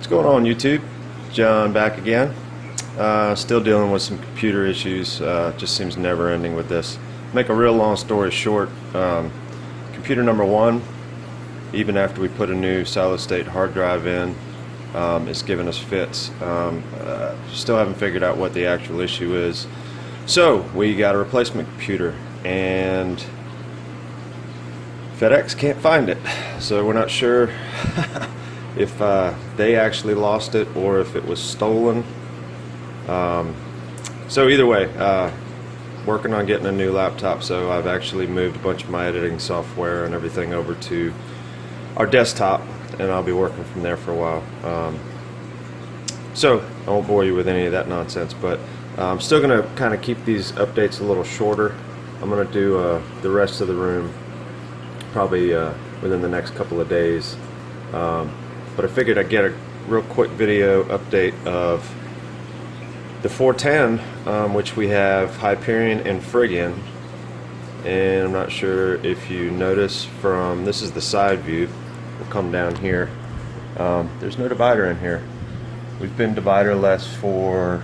going on, YouTube? John back again. Still dealing with some computer issues. Just seems never ending with this. Make a real long story short, computer number one, even after we put a new solid state hard drive in, is giving us fits. Still haven't figured out what the actual issue is. So we got a replacement computer and FedEx can't find it. So we're not sure if they actually lost it or if it was stolen. So either way, working on getting a new laptop. So I've actually moved a bunch of my editing software and everything over to our desktop, and I'll be working from there for a while. So I won't bore you with any of that nonsense, but I'm still going to kind of keep these updates a little shorter. I'm going to do the rest of the room probably within the next couple of days. But I figured I'd get a real quick video update of the 410, which we have Hyperion and Frigg in. And I'm not sure if you notice from, this is the side view. We'll come down here. There's no divider in here. We've been dividerless for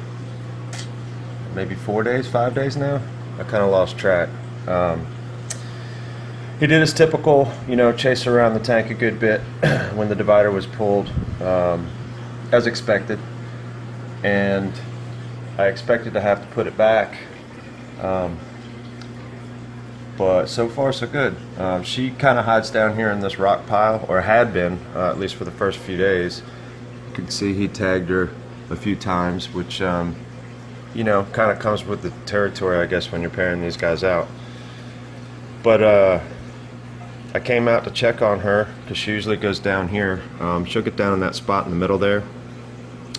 maybe 4 days, 5 days now. I kind of lost track. He did his typical, chase around the tank a good bit when the divider was pulled, as expected. And I expected to have to put it back, but so far so good. She kind of hides down here in this rock pile, or had been, at least for the first few days. You can see he tagged her a few times, which kind of comes with the territory, I guess, when you're pairing these guys out. But I came out to check on her because she usually goes down here. She'll get down in that spot in the middle there,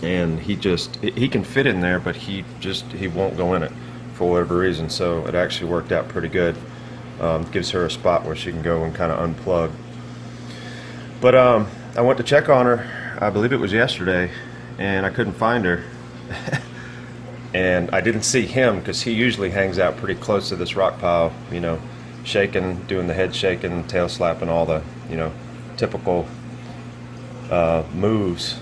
and he can fit in there, but he won't go in it for whatever reason. So it actually worked out pretty good. Gives her a spot where she can go and kind of unplug. But I went to check on her, I believe it was yesterday, and I couldn't find her. And I didn't see him because he usually hangs out pretty close to this rock pile, shaking, doing the head shaking, tail slapping, all the typical moves.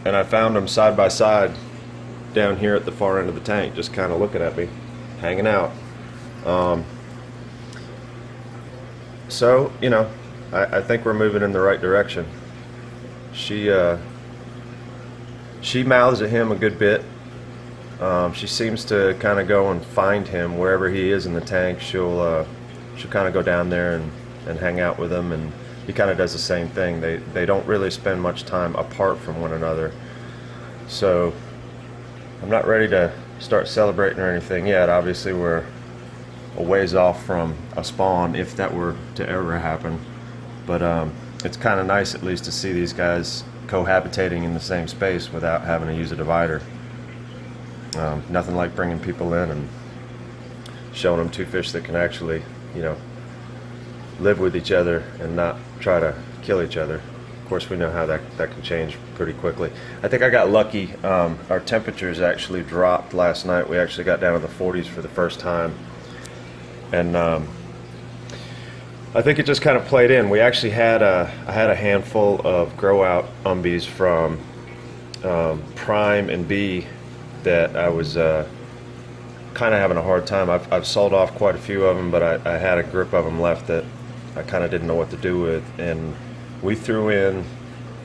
And I found him side by side down here at the far end of the tank, just kind of looking at me, hanging out. So I think we're moving in the right direction. She mouths at him a good bit. She seems to kind of go and find him wherever he is in the tank. She'll kind of go down there and hang out with him, and he kind of does the same thing. They don't really spend much time apart from one another. So I'm not ready to start celebrating or anything yet. Obviously we're a ways off from a spawn, if that were to ever happen. But it's kind of nice at least to see these guys cohabitating in the same space without having to use a divider. Nothing like bringing people in and showing them two fish that can actually, live with each other and not try to kill each other. Of course, we know how that can change pretty quickly. I think I got lucky. Our temperatures actually dropped last night. We actually got down to the 40s for the first time. And I think it just kind of played in. We actually had I had a handful of grow out umbies from Prime and B that I was kind of having a hard time. I've sold off quite a few of them, but I had a grip of them left that I kind of didn't know what to do with, and we threw in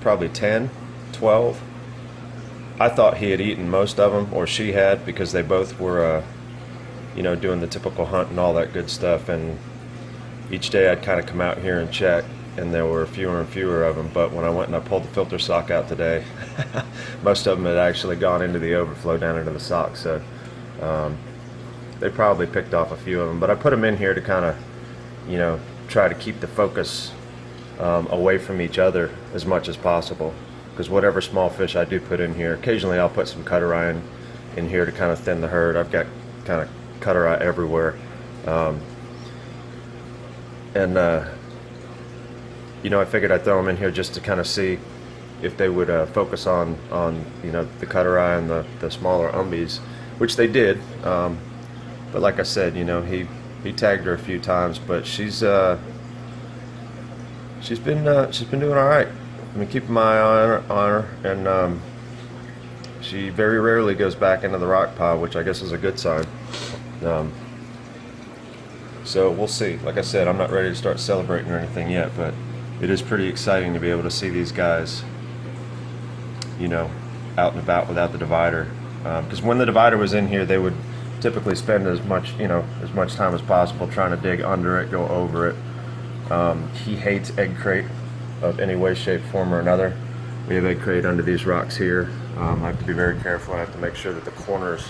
probably 10, 12. I thought he had eaten most of them, or she had, because they both were doing the typical hunt and all that good stuff. And each day I'd kind of come out here and check, and there were fewer and fewer of them. But when I went and I pulled the filter sock out today, most of them had actually gone into the overflow down into the sock. So they probably picked off a few of them. But I put them in here to kind of, try to keep the focus away from each other as much as possible. Because whatever small fish I do put in here, occasionally I'll put some cutter eye in here to kind of thin the herd. I've got kind of cutter eye everywhere. I figured I'd throw them in here just to kind of see if they would focus on the cutter eye and the smaller umbies, which they did. But like I said, he tagged her a few times, but she's been doing all right. I've been keeping my eye on her, and she very rarely goes back into the rock pile, which I guess is a good sign. Um, so we'll see. Like I said, I'm not ready to start celebrating or anything yet, but it is pretty exciting to be able to see these guys, you know, out and about without the divider. Because when the divider was in here, they would typically spend as much time as possible trying to dig under it, go over it. He hates egg crate of any way, shape, form, or another. We have egg crate under these rocks here. I have to be very careful. I have to make sure that the corners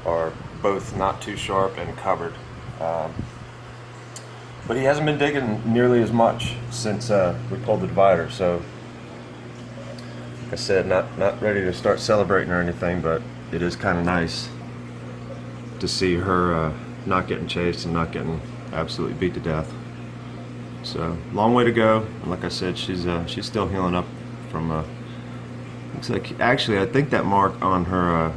are both not too sharp and covered. But he hasn't been digging nearly as much since we pulled the divider. So, like I said, not ready to start celebrating or anything, but it is kind of nice to see her not getting chased and not getting absolutely beat to death. So, long way to go. And like I said, she's still healing up from. Looks like, actually, I think that mark on her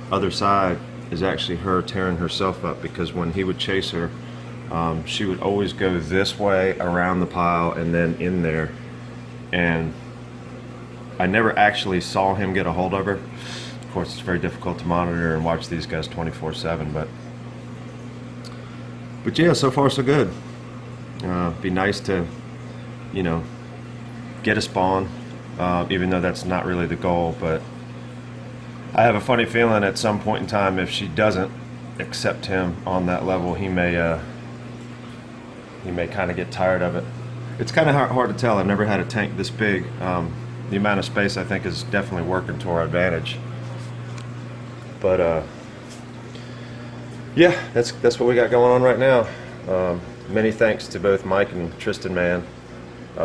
other side is actually her tearing herself up, because when he would chase her, she would always go this way around the pile and then in there, and I never actually saw him get a hold of her. Of course, it's very difficult to monitor and watch these guys 24/7, but yeah, so far so good. Be nice to, you know, get a spawn, even though that's not really the goal, but I have a funny feeling at some point in time, if she doesn't accept him on that level, he may kind of get tired of it. It's kind of hard to tell. I've never had a tank this big. The amount of space, I think, is definitely working to our advantage. But yeah, that's what we got going on right now. Many thanks to both Mike and Tristan, man,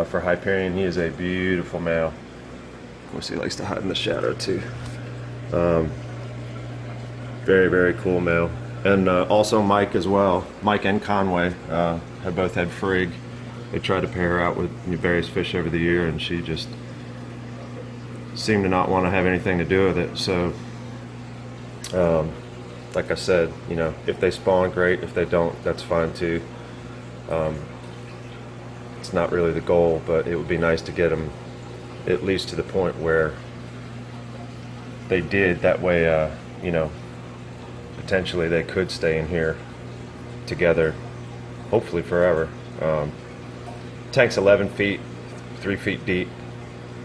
for Hyperion. He is a beautiful male. Of course, he likes to hide in the shadow too. Very, very cool male. And also Mike as well. Mike and Conway have both had Frigg. They tried to pair her out with various fish over the year, and she just seemed to not want to have anything to do with it. So, like I said, you know, if they spawn, great. If they don't, that's fine too. It's not really the goal, but it would be nice to get them at least to the point where they did. That way, you know, potentially they could stay in here together, hopefully forever. Tank's 11 feet, 3 feet deep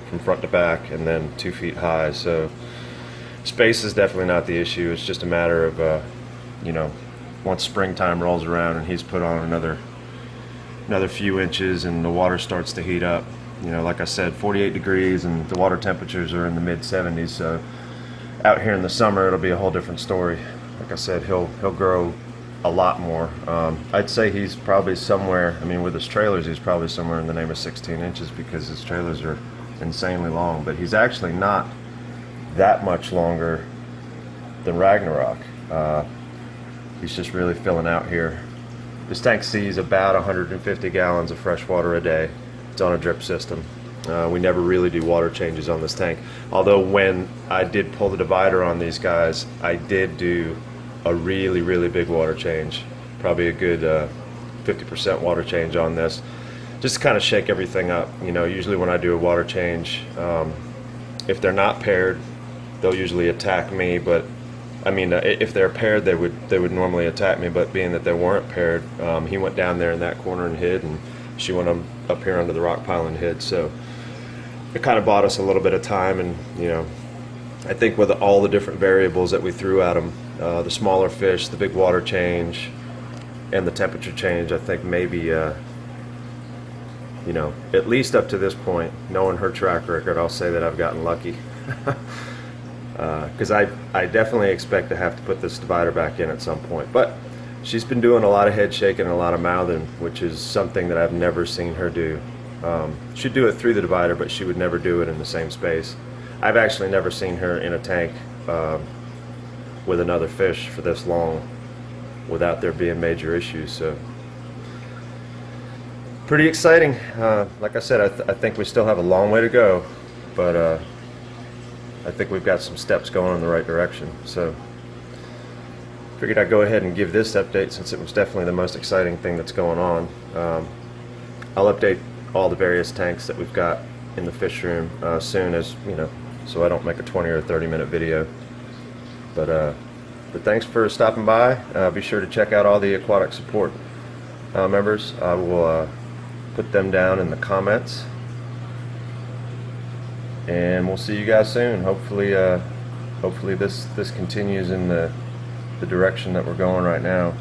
from front to back, and then 2 feet high. So space is definitely not the issue. It's just a matter of, you know, once springtime rolls around and he's put on another few inches and the water starts to heat up. You know, like I said, 48 degrees and the water temperatures are in the mid 70s. So out here in the summer, it'll be a whole different story. Like I said, he'll grow a lot more. I'd say he's probably somewhere, I mean, with his trailers, he's probably somewhere in the name of 16 inches, because his trailers are insanely long. But he's actually not that much longer than Ragnarok. He's just really filling out here. This tank sees about 150 gallons of fresh water a day. It's on a drip system. We never really do water changes on this tank. Although when I did pull the divider on these guys, I did do a really, really big water change. Probably a good 50% water change on this. Just to kind of shake everything up. You know, usually when I do a water change, if they're not paired, they'll usually attack me, but I mean, if they're paired, they would normally attack me, but being that they weren't paired, he went down there in that corner and hid, and she went up here under the rock pile and hid. So it kind of bought us a little bit of time, and you know, I think with all the different variables that we threw at them, the smaller fish, the big water change, and the temperature change, I think maybe, you know, at least up to this point, knowing her track record, I'll say that I've gotten lucky. Because I definitely expect to have to put this divider back in at some point. But she's been doing a lot of head shaking and a lot of mouthing, which is something that I've never seen her do. She'd do it through the divider, but she would never do it in the same space. I've actually never seen her in a tank with another fish for this long without there being major issues. So pretty exciting. Like I said, I think we still have a long way to go, but I think we've got some steps going in the right direction. So figured I'd go ahead and give this update, since it was definitely the most exciting thing that's going on. I'll update all the various tanks that we've got in the fish room soon, as you know, so I don't make a 20 or 30-minute video. But thanks for stopping by. Be sure to check out all the aquatic support members. I will put them down in the comments, and we'll see you guys soon. Hopefully this continues in the direction that we're going right now.